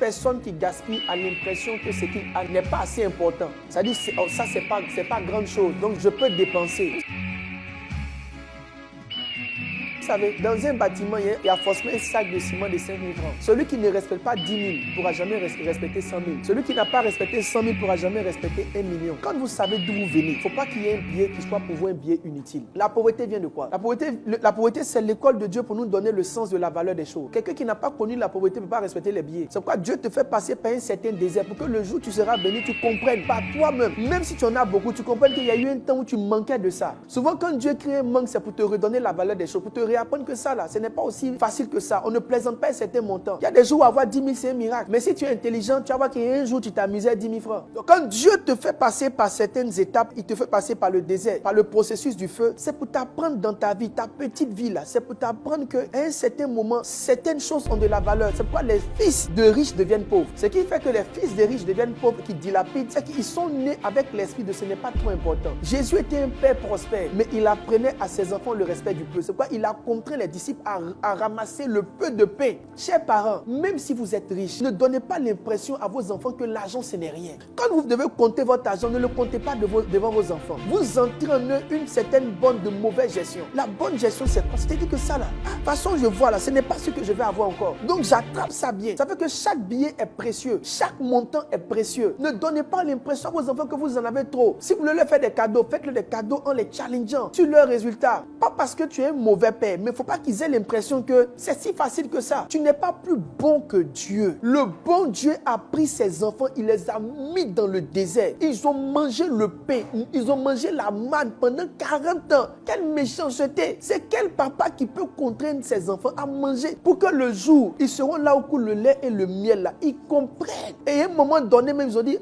personne qui gaspille a l'impression que ce qu'il a n'est pas assez important. C'est-à-dire, ça, c'est pas grande chose. Donc, je peux dépenser. Vous savez, dans un bâtiment, il y a forcément un sac de ciment de 5 000 francs. Celui qui ne respecte pas 10 000 ne pourra jamais respecter 100 000. Celui qui n'a pas respecté 100 000 ne pourra jamais respecter 1 million. Quand vous savez d'où vous venez, il ne faut pas qu'il y ait un billet qui soit pour vous un billet inutile. La pauvreté vient de quoi? La pauvreté, c'est l'école de Dieu pour nous donner le sens de la valeur des choses. Quelqu'un qui n'a pas connu la pauvreté ne peut pas respecter les billets. C'est pourquoi Dieu te fait passer par un certain désert pour que le jour où tu seras béni, tu comprennes par toi-même. Même si tu en as beaucoup, tu comprennes qu'il y a eu un temps où tu manquais de ça. Souvent, quand Dieu crée un manque, c'est pour te redonner la valeur des choses, pour te réapprendre que ça, là, ce n'est pas aussi facile que ça. On ne plaisante pas un certain montant. Il y a des jours où avoir 10 000, c'est un miracle. Mais si tu es intelligent, tu vas voir qu'un jour, tu t'amusais à 10 000 francs. Donc, quand Dieu te fait passer par certaines étapes, il te fait passer par le désert, par le processus du feu, c'est pour t'apprendre dans ta vie, ta petite vie, là, c'est pour t'apprendre qu'à un certain moment, certaines choses ont de la valeur. C'est pourquoi les fils de riches deviennent pauvres. Ce qui fait que les fils de riches deviennent pauvres, qui dilapident, c'est qu'ils sont nés avec l'esprit de ce n'est pas trop important. Jésus était un père prospère, mais il apprenait à ses enfants le respect du peu. C'est pourquoi il a contraint les disciples à ramasser le peu de pain. Chers parents, même si vous êtes riches, ne donnez pas l'impression à vos enfants que l'argent ce n'est rien. Quand vous devez compter votre argent, ne le comptez pas devant vos enfants. Vous entrez en eux une certaine bonne de mauvaise gestion. La bonne gestion, c'est quoi? C'est-à-dire que ça là, de toute façon je vois là, ce n'est pas ce que je vais avoir encore. Donc j'attrape ça bien. Ça fait que chaque billet est précieux, chaque montant est précieux. Ne donnez pas l'impression à vos enfants que vous en avez trop. Si vous voulez leur faire des cadeaux, faites-le des cadeaux en les challengeant sur leurs résultats. Pas parce que tu es un mauvais père, mais il ne faut pas qu'ils aient l'impression que c'est si facile que ça. Tu n'es pas plus bon que Dieu. Le bon Dieu a pris ses enfants, il les a mis dans le désert. Ils ont mangé le pain, ils ont mangé la manne pendant 40 ans. Quelle méchanceté. C'est quel papa qui peut contraindre ses enfants à manger pour que le jour, ils seront là où coule le lait et le miel là. Ils comprennent. Et à un moment donné, même ils ont dit,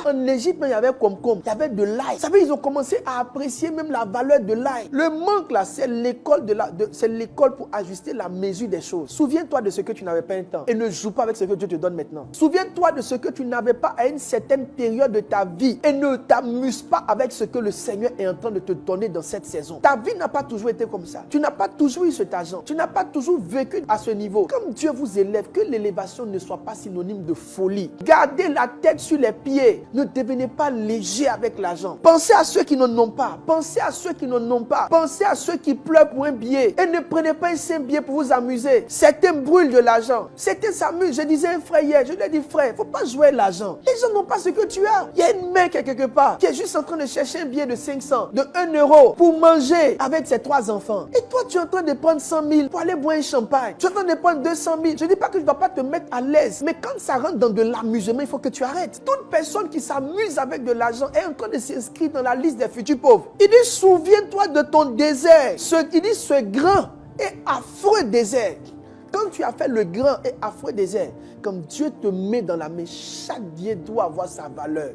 en Égypte, il y avait concombre, il y avait de l'ail. Vous savez, ils ont commencé à apprécier même la valeur de l'ail. Le manque là, c'est l'école c'est l'école pour ajuster la mesure des choses. Souviens-toi de ce que tu n'avais pas un temps et ne joue pas avec ce que Dieu te donne maintenant. Souviens-toi de ce que tu n'avais pas à une certaine période de ta vie et ne t'amuse pas avec ce que le Seigneur est en train de te donner dans cette saison. Ta vie n'a pas toujours été comme ça. Tu n'as pas toujours eu cet argent. Tu n'as pas toujours vécu à ce niveau. Comme Dieu vous élève, que l'élévation ne soit pas synonyme de folie. Gardez la tête sur les pieds. Ne devenez pas léger avec l'argent. Pensez à ceux qui n'en ont pas. Pensez à ceux qui n'en ont pas. Pensez à ceux qui pleurent pour un billet et ne prenez pas un simple billet pour vous amuser. Certains brûlent de l'argent. Certains s'amusent. Je disais à un frère hier, je lui ai dit frère, il ne faut pas jouer l'argent. Les gens n'ont pas ce que tu as. Il y a une mère qui est quelque part qui est juste en train de chercher un billet de 500, de 1 euro pour manger avec ses 3 enfants. Et toi, tu es en train de prendre 100 000 pour aller boire un champagne. Tu es en train de prendre 200 000. Je ne dis pas que tu ne dois pas te mettre à l'aise. Mais quand ça rentre dans de l'amusement, il faut que tu arrêtes. Toute personne qui s'amuse avec de l'argent est en train de s'inscrire dans la liste des futurs pauvres. Il dit, souviens-toi de ton désert. Il dit, ce grand et affreux désert. Quand tu as fait le grand et affreux désert, comme Dieu te met dans la main, chaque billet doit avoir sa valeur.